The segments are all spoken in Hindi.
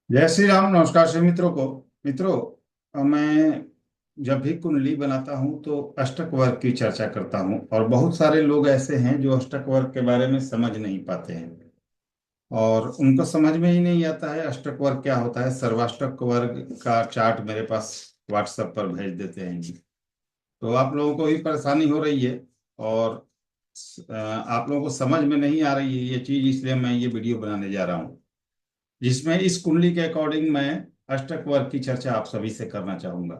जय श्री राम। नमस्कार सभी मित्रों को। मित्रों, मैं जब भी कुंडली बनाता हूं तो अष्टक वर्ग की चर्चा करता हूं, और बहुत सारे लोग ऐसे हैं जो अष्टक वर्ग के बारे में समझ नहीं पाते हैं और उनको समझ में ही नहीं आता है अष्टक वर्ग क्या होता है। सर्वाष्टक वर्ग का चार्ट मेरे पास व्हाट्सएप पर भेज देते हैं जी। तो आप लोगों को भी परेशानी हो रही है और आप लोगों को समझ में नहीं आ रही है ये चीज, इसलिए मैं ये वीडियो बनाने जा रहा हूँ जिसमें इस कुंडली के अकॉर्डिंग मैं अष्टक वर्ग की चर्चा आप सभी से करना चाहूंगा।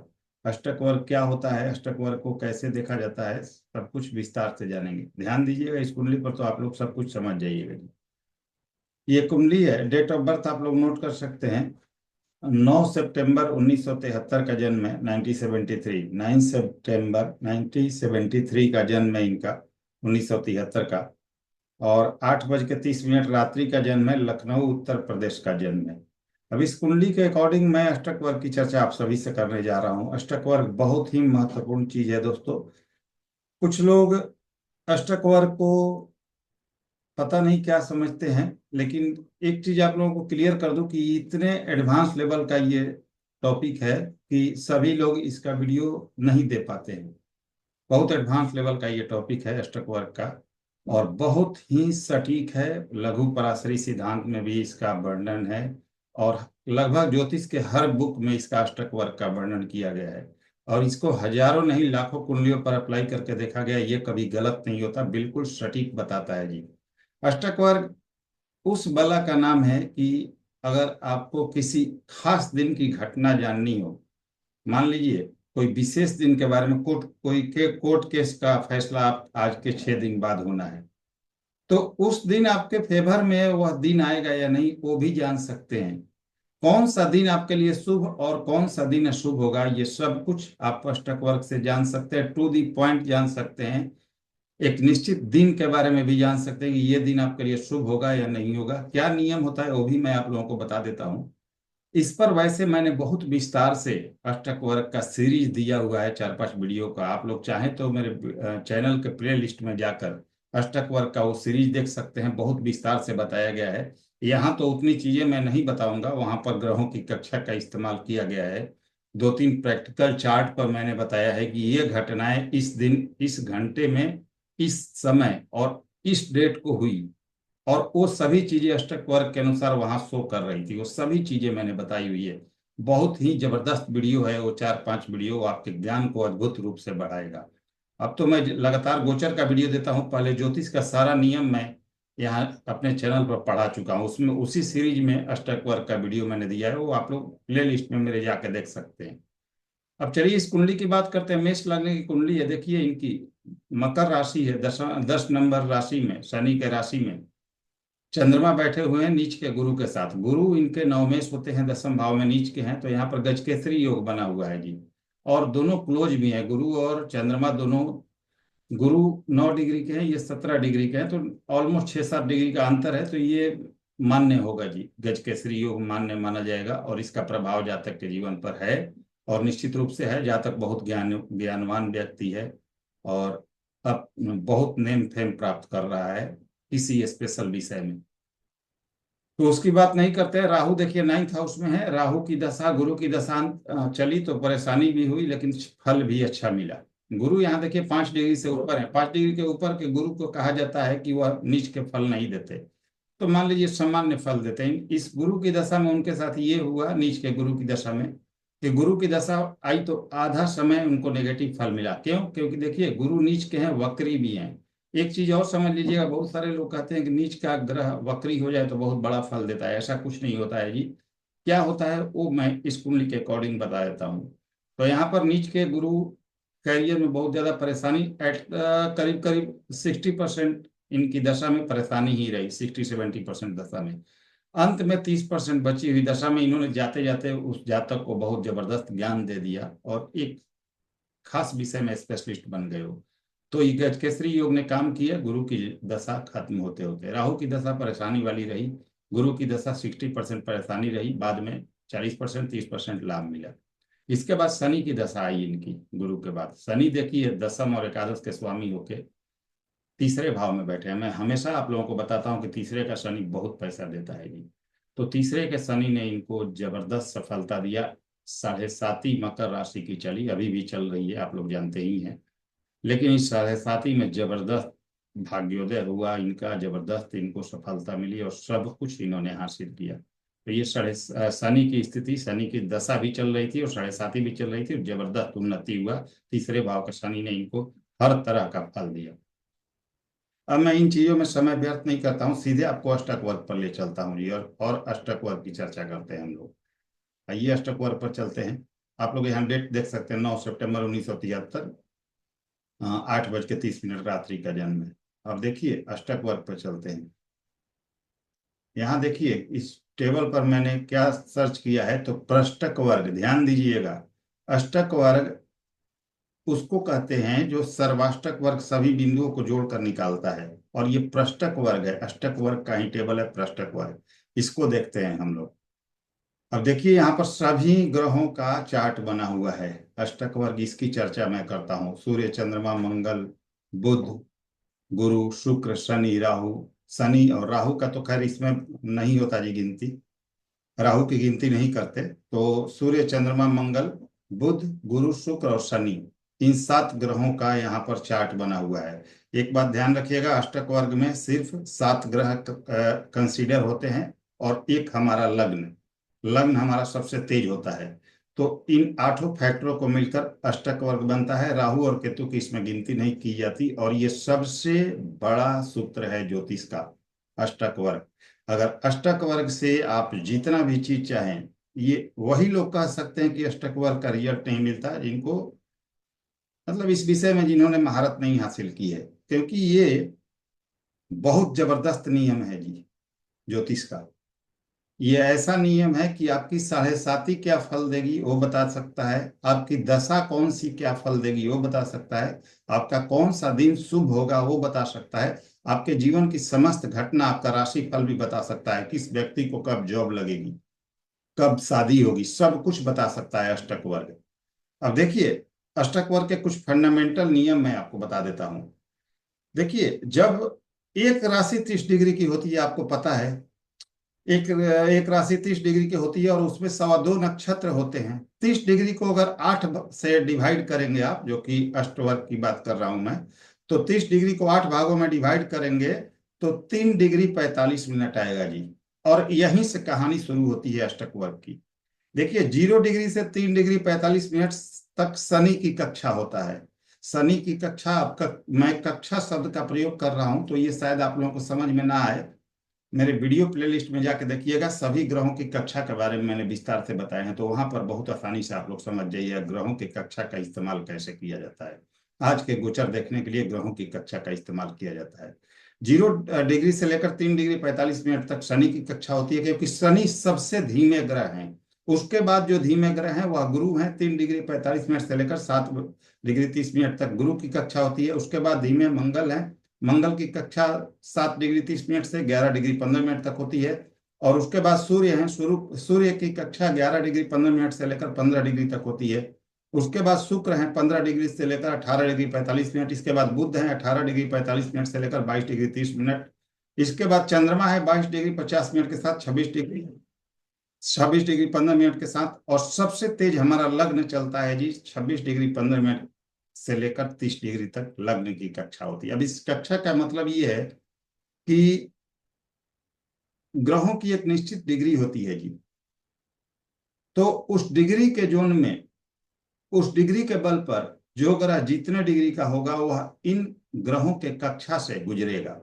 अष्टक वर्ग क्या होता है, अष्टक वर्ग को कैसे देखा जाता है, सब कुछ विस्तार से जानेंगे। ध्यान दीजिएगा इस कुंडली पर, तो आप लोग सब कुछ समझ जाइएगा। ये कुंडली है। डेट ऑफ बर्थ आप लोग नोट कर सकते हैं। 9 सितंबर 1973 का जन्म है, 1973। 9 सितंबर 1973 का जन्म है इनका, 1973 का। और 8:30 रात्रि का जन्म है, लखनऊ उत्तर प्रदेश का जन्म है। अब इस कुंडली के अकॉर्डिंग मैं अष्टक वर्ग की चर्चा आप सभी से करने जा रहा हूँ। अष्टक वर्ग बहुत ही महत्वपूर्ण चीज है दोस्तों। कुछ लोग अष्टक वर्ग को पता नहीं क्या समझते हैं, लेकिन एक चीज आप लोगों को क्लियर कर दूं कि इतने एडवांस लेवल का ये टॉपिक है कि सभी लोग इसका वीडियो नहीं दे पाते हैं। बहुत एडवांस लेवल का ये टॉपिक है अष्टक वर्ग का, और बहुत ही सटीक है। लघु पराशरी सिद्धांत में भी इसका वर्णन है, और लगभग ज्योतिष के हर बुक में इसका अष्टक वर्ग का वर्णन किया गया है। और इसको हजारों नहीं लाखों कुंडलियों पर अप्लाई करके देखा गया, ये कभी गलत नहीं होता, बिल्कुल सटीक बताता है जी। अष्टक वर्ग उस बला का नाम है कि अगर आपको किसी खास दिन की घटना जाननी हो, मान लीजिए कोई विशेष दिन के बारे में, कोर्ट केस का फैसला आप आज के 6 दिन बाद होना है, तो उस दिन आपके फेवर में वह दिन आएगा या नहीं वो भी जान सकते हैं। कौन सा दिन आपके लिए शुभ और कौन सा दिन अशुभ होगा, ये सब कुछ आप अष्टक वर्ग से जान सकते हैं। टू दी पॉइंट जान सकते हैं। एक निश्चित दिन के बारे में भी जान सकते हैं कि ये दिन आपके लिए शुभ होगा या नहीं होगा। क्या नियम होता है वो भी मैं आप लोगों को बता देता हूँ। इस पर वैसे मैंने बहुत विस्तार से अष्टक वर्ग का सीरीज दिया हुआ है, 4-5 वीडियो का। आप लोग चाहें तो मेरे चैनल के प्ले लिस्ट में जाकर अष्टक वर्ग का वो सीरीज देख सकते हैं। बहुत विस्तार से बताया गया है। यहाँ तो उतनी चीजें मैं नहीं बताऊंगा, वहां पर ग्रहों की कक्षा का इस्तेमाल किया गया है। 2-3 प्रैक्टिकल चार्ट पर मैंने बताया है कि ये घटनाएं इस दिन, इस घंटे में, इस समय और इस डेट को हुई, और वो सभी चीजें अष्टक वर्ग के अनुसार वहां शो कर रही थी। वो सभी चीजें मैंने बताई हुई है। बहुत ही जबरदस्त वीडियो है वो। 4-5 वीडियो वो आपके ज्ञान को अद्भुत रूप से बढ़ाएगा। अब तो मैं लगातार गोचर का वीडियो देता हूँ। पहले ज्योतिष का सारा नियम मैं यहाँ अपने चैनल पर पढ़ा चुका हूँ, उसमें उसी सीरीज में अष्टक वर्ग का वीडियो मैंने दिया है, वो आप लोग प्ले लिस्ट में मेरे जाके देख सकते हैं। अब चलिए इस कुंडली की बात करते हैं। मेष लग्न की कुंडली है, देखिए इनकी मकर राशि है। 10 नंबर राशि में, शनि के राशि में चंद्रमा बैठे हुए हैं नीच के गुरु के साथ। गुरु इनके नवमेश होते हैं, 10म भाव में नीच के हैं, तो यहाँ पर गजकेसरी योग बना हुआ है जी। और दोनों क्लोज भी हैं, गुरु और चंद्रमा दोनों। गुरु 9 डिग्री के हैं, ये 17 डिग्री के हैं, तो ऑलमोस्ट 6-7 डिग्री का अंतर है। तो ये मान्य होगा जी, गजकेसरी योग मान्य माना जाएगा, और इसका प्रभाव जातक के जीवन पर है। और निश्चित रूप से है। जातक बहुत ज्ञानवान व्यक्ति है, और अब बहुत नेम फेम प्राप्त कर रहा है किसी स्पेशल विषय में। तो उसकी बात नहीं करते हैं। राहु देखिए 9th हाउस में है। राहु की दशा, गुरु की दशा चली तो परेशानी भी हुई, लेकिन फल भी अच्छा मिला। गुरु यहाँ देखिए 5 डिग्री से ऊपर है। 5 डिग्री के ऊपर के गुरु को कहा जाता है कि वह नीच के फल नहीं देते, तो मान लीजिए सामान्य फल देते हैं। इस गुरु की दशा में उनके साथ ये हुआ, नीच के गुरु की दशा में, कि गुरु की दशा आई तो आधा समय उनको नेगेटिव फल मिला। क्यों? क्योंकि देखिए गुरु नीच के हैं, वक्री भी हैं। एक चीज और समझ लीजिएगा, बहुत सारे लोग कहते हैं कि नीच का ग्रह वक्री हो जाए तो बहुत बड़ा फल देता है। ऐसा कुछ नहीं होता है जी। क्या होता है वो मैं इस कुंडली के अकॉर्डिंग बता देता हूँ। तो यहाँ पर नीच के गुरु करियर में बहुत ज्यादा परेशानी, एट करीब करीब 60% इनकी दशा में परेशानी ही रही। 60-70% दशा में। अंत में 30% बची हुई दशा में इन्होंने जाते जाते उस जातक को बहुत जबरदस्त ज्ञान दे दिया, और एक खास विषय में स्पेशलिस्ट बन गए हो। तो ये गजकेसरी योग ने काम किया। गुरु की दशा खत्म होते होते राहु की दशा परेशानी वाली रही। गुरु की दशा 60% परेशानी रही, बाद में 40% 30% लाभ मिला। इसके बाद शनि की दशा आई इनकी। गुरु के बाद शनि देखिए 10म और एकादश के स्वामी होके तीसरे भाव में बैठे हैं। मैं हमेशा आप लोगों को बताता हूँ कि तीसरे का शनि बहुत पैसा देता है जी। तो तीसरे के शनि ने इनको जबरदस्त सफलता दिया। 7.5 मकर राशि की चली, अभी भी चल रही है, आप लोग जानते ही हैं। लेकिन इस 7.5 में जबरदस्त भाग्योदय हुआ इनका, जबरदस्त इनको सफलता मिली और सब कुछ इन्होंने हासिल किया। तो ये शनि की स्थिति, शनि की दशा भी चल रही थी और 7.5 भी चल रही थी, जबरदस्त उन्नति हुआ। तीसरे भाव का शनि ने इनको हर तरह का फल दिया। अब मैं इन चीजों में समय व्यर्थ नहीं करता हूँ, सीधे आपको अष्टक वर्ग पर ले चलता हूँ जी, और अष्टक वर्ग की चर्चा करते हैं हम लोग। आइए अष्टक वर्ग पर चलते हैं। आप लोग यहाँ डेट देख सकते हैं, 9 सितंबर 1973, 8:30 रात्रि का जन्म है। अब देखिए अष्टक वर्ग पर चलते हैं। यहाँ देखिए इस टेबल पर मैंने क्या सर्च किया है, तो प्रष्टक वर्ग, ध्यान दीजिएगा। अष्टक वर्ग उसको कहते हैं जो सर्वाष्टक वर्ग सभी बिंदुओं को जोड़कर निकालता है, और ये प्रष्टक वर्ग है। अष्टक वर्ग का ही टेबल है प्रष्टक वर्ग, इसको देखते हैं हम लोग। अब देखिए यहाँ पर सभी ग्रहों का चार्ट बना हुआ है। अष्टक वर्ग इसकी चर्चा मैं करता हूँ। सूर्य, चंद्रमा, मंगल, बुध, गुरु, शुक्र, शनि, राहु। शनि और राहु का तो खैर इसमें नहीं होता जी गिनती, राहु की गिनती नहीं करते। तो सूर्य, चंद्रमा, मंगल, बुध, गुरु, शुक्र और शनि, इन 7 ग्रहों का यहाँ पर चार्ट बना हुआ है। एक बात ध्यान रखिएगा, अष्टक वर्ग में सिर्फ 7 ग्रह कंसीडर होते हैं, और एक हमारा लग्न, लग्न हमारा सबसे तेज होता है। तो इन 8 फैक्टरों को मिलकर अष्टक वर्ग बनता है। राहु और केतु की इसमें गिनती नहीं की जाती, और ये सबसे बड़ा सूत्र है ज्योतिष का, अष्टक वर्ग। अगर अष्टक वर्ग से आप जितना भी चीज चाहें, ये वही लोग कह सकते हैं कि अष्टक वर्ग का रिजल्ट नहीं मिलता जिनको, मतलब इस विषय में जिन्होंने महारत नहीं हासिल की है, क्योंकि ये बहुत जबरदस्त नियम है जी ज्योतिष का। ये ऐसा नियम है कि आपकी 7.5 क्या फल देगी वो बता सकता है, आपकी दशा कौन सी क्या फल देगी वो बता सकता है, आपका कौन सा दिन शुभ होगा वो बता सकता है, आपके जीवन की समस्त घटना, आपका राशि फल भी बता सकता है, किस व्यक्ति को कब जॉब लगेगी, कब शादी होगी, सब कुछ बता सकता है अष्टक वर्ग। अब देखिए अष्टक वर्ग के कुछ फंडामेंटल नियम मैं आपको बता देता हूं। देखिए जब एक राशि 30 डिग्री की होती है, आपको पता है, एक एक राशि 30 डिग्री की होती है और उसमें 2.25 नक्षत्र होते हैं। 30 डिग्री को अगर 8 से डिवाइड करेंगे आप, जो कि अष्टवर्ग की बात कर रहा हूं मैं, तो 30 डिग्री को 8 भागों में डिवाइड करेंगे तो 3 डिग्री 45 मिनट आएगा जी। और यहीं से कहानी शुरू होती है अष्टक वर्ग की। देखिए 0 डिग्री से 3 डिग्री 45 मिनट तक शनि की कक्षा होता है। शनि की कक्षा, आपका मैं कक्षा शब्द का प्रयोग कर रहा हूं तो ये शायद आप लोगों को समझ में ना आए, मेरे वीडियो प्लेलिस्ट में जाके देखिएगा, सभी ग्रहों की कक्षा के बारे में मैंने विस्तार से बताए हैं, तो वहां पर बहुत आसानी से आप लोग समझ जाइए ग्रहों की कक्षा का इस्तेमाल कैसे किया जाता है। आज के गोचर देखने के लिए ग्रहों की कक्षा का इस्तेमाल किया जाता है। 0 डिग्री से लेकर 3 डिग्री 45 मिनट तक शनि की कक्षा होती है, क्योंकि शनि सबसे धीमे ग्रह हैं। उसके बाद जो धीमे ग्रह हैं वह गुरु हैं। 3 डिग्री 45 मिनट से लेकर 7 डिग्री 30 मिनट तक गुरु की कक्षा होती है। उसके बाद धीमे मंगल हैं। मंगल की कक्षा 7 डिग्री 30 मिनट से 11 डिग्री 15 मिनट तक होती है। और उसके बाद सूर्य हैं। सूर्य की कक्षा 11 डिग्री 15 मिनट से लेकर 15 डिग्री तक होती है। उसके बाद शुक्र हैं 15 डिग्री से लेकर 18 डिग्री 45 मिनट। इसके बाद बुध हैं 18 डिग्री 45 मिनट से लेकर 22 डिग्री 30 मिनट। इसके बाद चंद्रमा है 22 डिग्री 50 मिनट के साथ 26 डिग्री 15 मिनट के साथ। और सबसे तेज हमारा लग्न चलता है जी 26 डिग्री 15 मिनट से लेकर 30 डिग्री तक लग्न की कक्षा होती है। अब इस कक्षा का मतलब ये है कि ग्रहों की एक निश्चित डिग्री होती है जी, तो उस डिग्री के जोन में, उस डिग्री के बल पर जो ग्रह जितने डिग्री का होगा वह इन ग्रहों के कक्षा से गुजरेगा।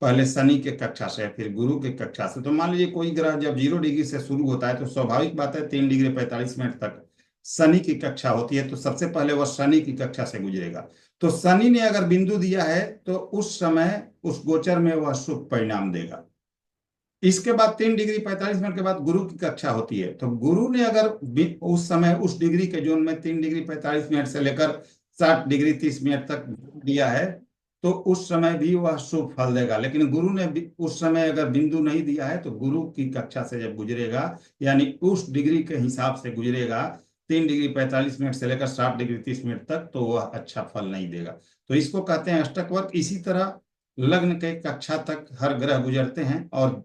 पहले शनि के कक्षा से, फिर गुरु के कक्षा से। तो मान लीजिए कोई ग्रह जब 0 डिग्री से शुरू होता है तो स्वाभाविक बात है 3 डिग्री 45 मिनट तक शनि की कक्षा होती है, तो सबसे पहले वह शनि की कक्षा से गुजरेगा। तो शनि ने अगर बिंदु दिया है तो उस समय उस गोचर में वह शुभ परिणाम देगा। इसके बाद 3 डिग्री 45 मिनट के बाद गुरु की कक्षा होती है, तो गुरु ने अगर उस समय उस डिग्री के जोन में 3 डिग्री 45 मिनट से लेकर 7 डिग्री 30 मिनट तक दिया है तो उस समय भी वह शुभ फल देगा। लेकिन गुरु ने उस समय अगर बिंदु नहीं दिया है तो गुरु की कक्षा से जब गुजरेगा, यानी उस डिग्री के हिसाब से गुजरेगा 3 डिग्री 45 मिनट से लेकर 7 डिग्री 30 मिनट तक, तो वह अच्छा फल नहीं देगा। तो इसको कहते हैं अष्टक वर्ग। इसी तरह लग्न के कक्षा तक हर ग्रह गुजरते हैं, और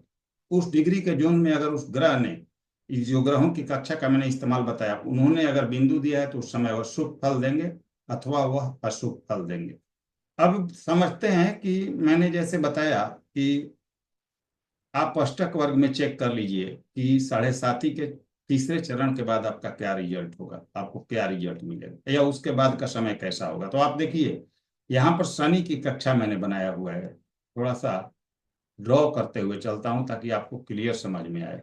उस डिग्री के जोन में अगर उस ग्रह ने, इस जो ग्रहों की कक्षा का मैंने इस्तेमाल बताया, उन्होंने अगर बिंदु दिया है तो उस समय वह शुभ फल देंगे अथवा वह अशुभ फल देंगे। अब समझते हैं कि मैंने जैसे बताया कि आप अष्टक वर्ग में चेक कर लीजिए कि 7.5 के तीसरे चरण के बाद आपका क्या रिजल्ट होगा, आपको क्या रिजल्ट मिलेगा, या उसके बाद का समय कैसा होगा। तो आप देखिए यहाँ पर शनि की कक्षा मैंने बनाया हुआ है, थोड़ा सा ड्रॉ करते हुए चलता हूं ताकि आपको क्लियर समझ में आए।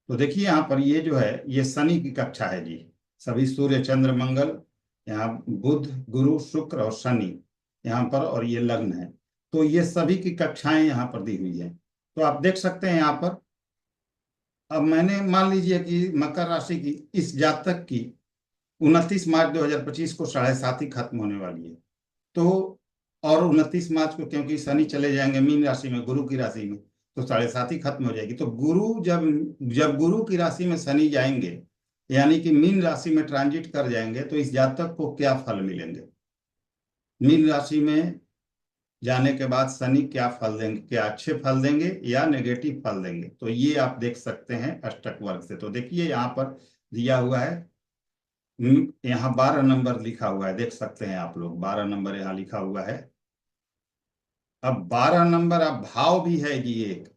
तो देखिए यहाँ पर ये जो है ये शनि की कक्षा है जी। सभी सूर्य चंद्र मंगल, यहाँ बुध गुरु शुक्र और शनि यहाँ पर, और ये लग्न है। तो ये सभी की कक्षाएं यहाँ पर दी हुई है। तो आप देख सकते हैं यहाँ पर, अब मैंने मान लीजिए कि मकर राशि की इस जातक की 29 मार्च 2025 को 7.5 खत्म होने वाली है। तो और 29 मार्च को क्योंकि शनि चले जाएंगे मीन राशि में, गुरु की राशि में, तो 7.5 खत्म हो जाएगी। तो गुरु जब जब गुरु की राशि में शनि जाएंगे, यानी कि मीन राशि में ट्रांजिट कर जाएंगे, तो इस जातक को क्या फल मिलेंगे। मीन राशि में जाने के बाद शनि क्या फल देंगे, क्या अच्छे फल देंगे या नेगेटिव फल देंगे, तो ये आप देख सकते हैं अष्टक वर्ग से। तो देखिए यहाँ पर दिया हुआ है, यहाँ 12 नंबर लिखा हुआ है, देख सकते हैं आप लोग 12 नंबर यहाँ लिखा हुआ है। अब 12 नंबर, अब भाव भी है जी, एक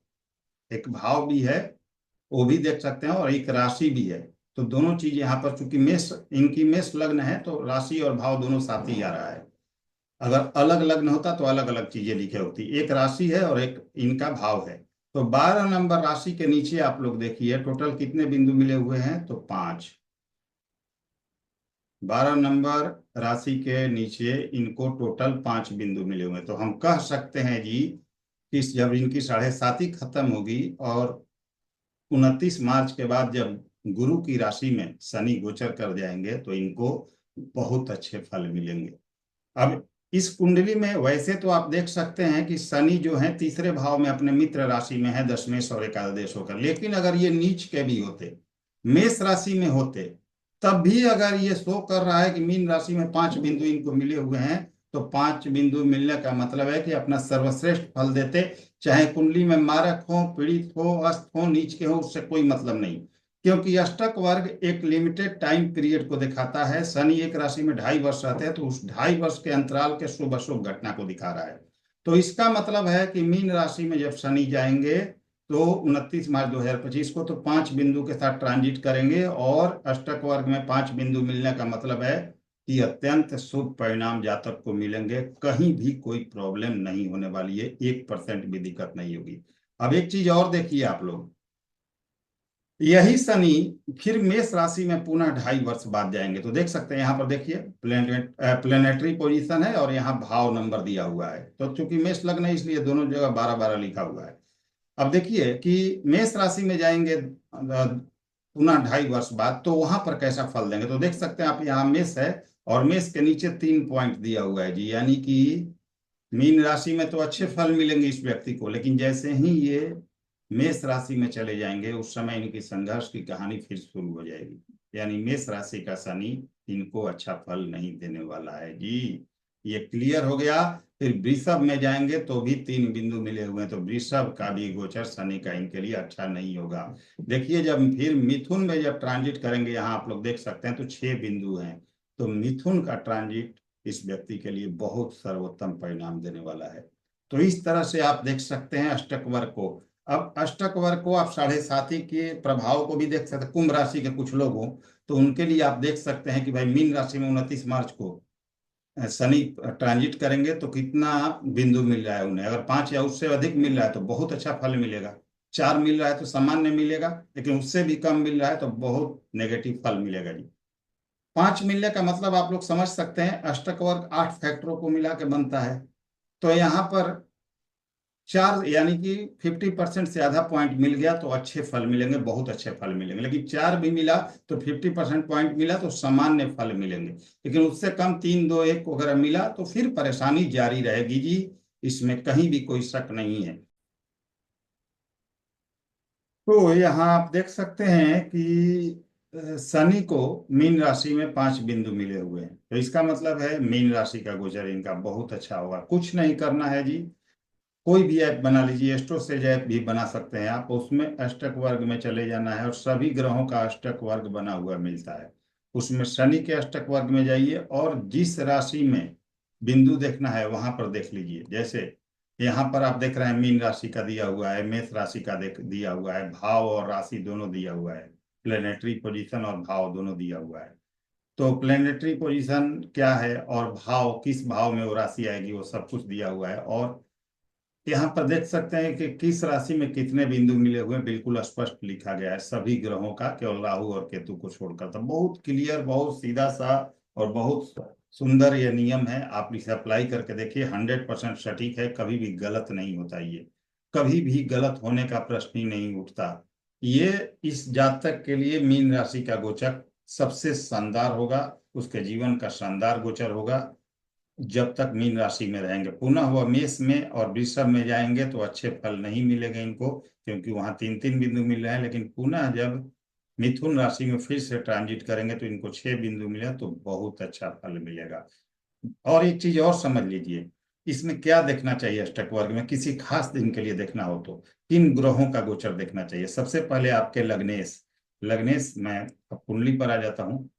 एक भाव भी है, वो भी देख सकते हैं, और एक राशि भी है। तो दोनों चीज यहाँ पर, चूंकि मेष, इनकी मेष लग्न है, तो राशि और भाव दोनों साथ ही आ रहा है। अगर अलग लग्न होता तो अलग अलग चीजें लिखे होती, एक राशि है और एक इनका भाव है। तो 12 नंबर राशि के नीचे आप लोग देखिए टोटल कितने बिंदु मिले हुए हैं, तो 5। 12 नंबर राशि के नीचे इनको टोटल 5 बिंदु मिले हुए हैं। तो हम कह सकते हैं जी कि जब इनकी 7.5 खत्म होगी और 29 मार्च के बाद जब गुरु की राशि में शनि गोचर कर जाएंगे, तो इनको बहुत अच्छे फल मिलेंगे। अब इस कुंडली में वैसे तो आप देख सकते हैं कि शनि जो है तीसरे भाव में अपने मित्र राशि में है, दशमेश और एकादश होकर, लेकिन अगर ये नीच के भी होते, मेष राशि में होते, तब भी अगर ये शो कर रहा है कि मीन राशि में 5 बिंदु इनको मिले हुए हैं, तो 5 बिंदु मिलने का मतलब है कि अपना सर्वश्रेष्ठ फल देते। चाहे कुंडली में मारक हो, पीड़ित हो, अस्त हो, नीच के हो, उससे कोई मतलब नहीं, क्योंकि अष्टक वर्ग एक लिमिटेड टाइम पीरियड को दिखाता है। शनि एक राशि में 2.5 वर्ष रहते हैं, तो उस 2.5 वर्ष के अंतराल के शुभ अशुभ घटना को दिखा रहा है। तो इसका मतलब है कि मीन राशि में जब शनि जाएंगे, तो 29 मार्च 2025 को तो 5 बिंदु के साथ ट्रांजिट करेंगे, और अष्टक वर्ग में 5 बिंदु मिलने का मतलब है कि अत्यंत शुभ परिणाम जातक को मिलेंगे, कहीं भी कोई प्रॉब्लम नहीं होने वाली है, 1% भी दिक्कत नहीं होगी। अब एक चीज और देखिए आप लोग, यही शनि फिर मेष राशि में पुनः 2.5 वर्ष बाद जाएंगे। तो देख सकते हैं यहाँ पर देखिए प्लेनेटरी पोजीशन है और यहाँ भाव नंबर दिया हुआ है। तो चूंकि मेष लग्न है इसलिए दोनों जगह 12-12 लिखा हुआ है। अब देखिए कि मेष राशि में जाएंगे पुनः 2.5 वर्ष बाद, तो वहां पर कैसा फल देंगे। तो देख सकते हैं आप, यहाँ मेष है और मेष के नीचे 3 पॉइंट दिया हुआ है जी, यानी कि मीन राशि में तो अच्छे फल मिलेंगे इस व्यक्ति को, लेकिन जैसे ही ये मेष राशि में चले जाएंगे, उस समय इनकी संघर्ष की कहानी फिर शुरू हो जाएगी। यानी मेष राशि का शनि इनको अच्छा फल नहीं देने वाला है जी। ये क्लियर हो गया। फिर वृषभ में जाएंगे तो भी 3 बिंदु मिले हुए हैं, तो वृषभ का भी गोचर शनि का इनके लिए अच्छा नहीं होगा। देखिए जब फिर मिथुन में जब ट्रांजिट करेंगे, यहाँ आप लोग देख सकते हैं तो 6 बिंदु हैं। तो मिथुन का ट्रांजिट इस व्यक्ति के लिए बहुत सर्वोत्तम परिणाम देने वाला है। तो इस तरह से आप देख सकते हैं अष्टक वर्ग को। अब अष्टक वर्ग को आप 7.5 के प्रभाव को भी देख सकते हैं। कुंभ राशि के कुछ लोग हों तो उनके लिए आप देख सकते हैं कि भाई मीन राशि में 29 मार्च को शनि ट्रांजिट करेंगे, तो कितना बिंदु मिल रहा है उन्हें। अगर 5 या उससे अधिक मिल रहा है तो बहुत अच्छा फल मिलेगा। 4 मिल रहा है तो सामान्य मिलेगा, लेकिन उससे भी कम मिल रहा है तो बहुत नेगेटिव फल मिलेगा जी। 5 मिलने का मतलब आप लोग समझ सकते हैं, अष्टक वर्ग 8 फैक्टरों को मिला के बनता है। तो यहाँ पर 4 यानी कि 50% से आधा पॉइंट मिल गया तो अच्छे फल मिलेंगे, बहुत अच्छे फल मिलेंगे। लेकिन 4 भी मिला तो 50% पॉइंट मिला तो सामान्य फल मिलेंगे। लेकिन उससे कम 3, 2, 1 वगैरह मिला तो फिर परेशानी जारी रहेगी जी, इसमें कहीं भी कोई शक नहीं है। तो यहाँ आप देख सकते हैं कि शनि को मीन राशि में 5 बिंदु मिले हुए हैं, तो इसका मतलब है मीन राशि का गोचर इनका बहुत अच्छा होगा। कुछ नहीं करना है जी, कोई भी ऐप बना लीजिए, एस्ट्रोसेज ऐप भी बना सकते हैं आप। उसमें अष्टक वर्ग में चले जाना है और सभी ग्रहों का अष्टक वर्ग बना हुआ मिलता है। उसमें शनि के अष्टक वर्ग में जाइए और जिस राशि में बिंदु देखना है वहां पर देख लीजिए। जैसे यहाँ पर आप देख रहे हैं मीन राशि का दिया हुआ है, मेष राशि का देख दिया हुआ है, भाव और राशि दोनों दिया हुआ है, प्लेनेटरी पोजीशन और भाव दोनों दिया हुआ है। तो प्लेनेटरी पोजीशन क्या है और भाव किस भाव में वो राशि आएगी वो सब कुछ दिया हुआ है। और यहाँ पर देख सकते हैं कि किस राशि में कितने बिंदु मिले हुए हैं, बिल्कुल स्पष्ट लिखा गया है सभी ग्रहों का, केवल राहु और केतु को छोड़कर। तो बहुत क्लियर, बहुत सीधा सा और बहुत सुंदर ये नियम है। आप इसे अप्लाई करके देखिए, 100% सटीक है, कभी भी गलत नहीं होता ये, कभी भी गलत होने का प्रश्न ही नहीं उठता। ये इस जातक के लिए मीन राशि का गोचर सबसे शानदार होगा, उसके जीवन का शानदार गोचर होगा। जब तक मीन राशि में रहेंगे, पुनः वह मेष में और वृषभ में जाएंगे तो अच्छे फल नहीं मिलेंगे इनको, क्योंकि वहां 3 3 बिंदु मिल रहे हैं। लेकिन पुनः जब मिथुन राशि में फिर से ट्रांजिट करेंगे तो इनको 6 बिंदु मिले तो बहुत अच्छा फल मिलेगा। और एक चीज और समझ लीजिए, इसमें क्या देखना चाहिए अष्टक वर्ग में, किसी खास दिन के लिए देखना हो तो किन ग्रहों का गोचर देखना चाहिए। सबसे पहले आपके लग्नेश, लग्नेश मैं अब कुंडली पर आ जाता हूँ।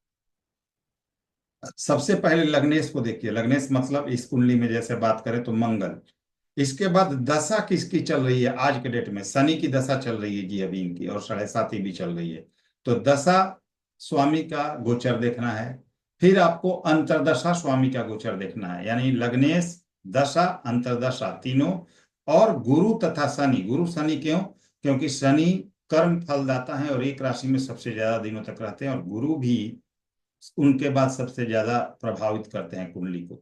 सबसे पहले लग्नेश को देखिए, लग्नेश मतलब इस कुंडली में जैसे बात करें तो मंगल। इसके बाद दशा किसकी चल रही है आज के डेट में, शनि की दशा चल रही है जी अभी इनकी, और 7.5 भी चल रही है। तो दशा स्वामी का गोचर देखना है। फिर आपको अंतरदशा स्वामी का गोचर देखना है, यानी लग्नेश, दशा, अंतरदशा तीनों। और गुरु तथा शनि, गुरु शनि क्यों, क्योंकि शनि कर्म फलदाता है और एक राशि में सबसे ज्यादा दिनों तक रहते हैं, और गुरु भी उनके बाद सबसे ज्यादा प्रभावित करते हैं कुंडली को।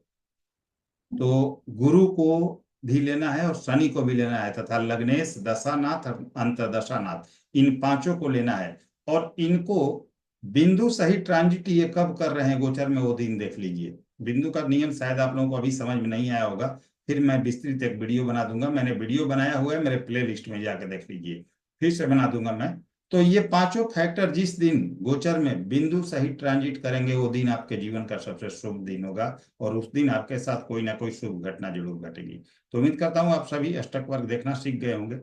तो गुरु को भी लेना है और शनि को भी लेना है, तथा लग्नेश, दशानाथ और अंतरदशानाथ, इन पांचों को लेना है। और इनको बिंदु सही ट्रांजिट ये कब कर रहे हैं गोचर में, वो दिन देख लीजिए। बिंदु का नियम शायद आप लोगों को अभी समझ में नहीं आया होगा, फिर मैं विस्तृत एक वीडियो बना दूंगा, मैंने वीडियो बनाया हुआ है, मेरे प्ले लिस्ट में जाकर देख लीजिए, फिर से बना दूंगा मैं। तो ये पांचों फैक्टर जिस दिन गोचर में बिंदु सही ट्रांजिट करेंगे वो दिन आपके जीवन का सबसे शुभ दिन होगा, और उस दिन आपके साथ कोई ना कोई शुभ घटना जरूर घटेगी। तो उम्मीद करता हूँ आप सभी अष्टक वर्ग देखना सीख गए होंगे।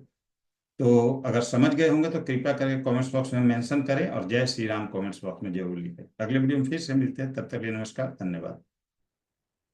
तो अगर समझ गए होंगे तो कृपया करके कमेंट्स बॉक्स में मेंशन करें और जय श्री राम कमेंट्स बॉक्स में जरूर लिखें। अगले वीडियो में फिर से मिलते हैं, तब तक के लिए नमस्कार, धन्यवाद।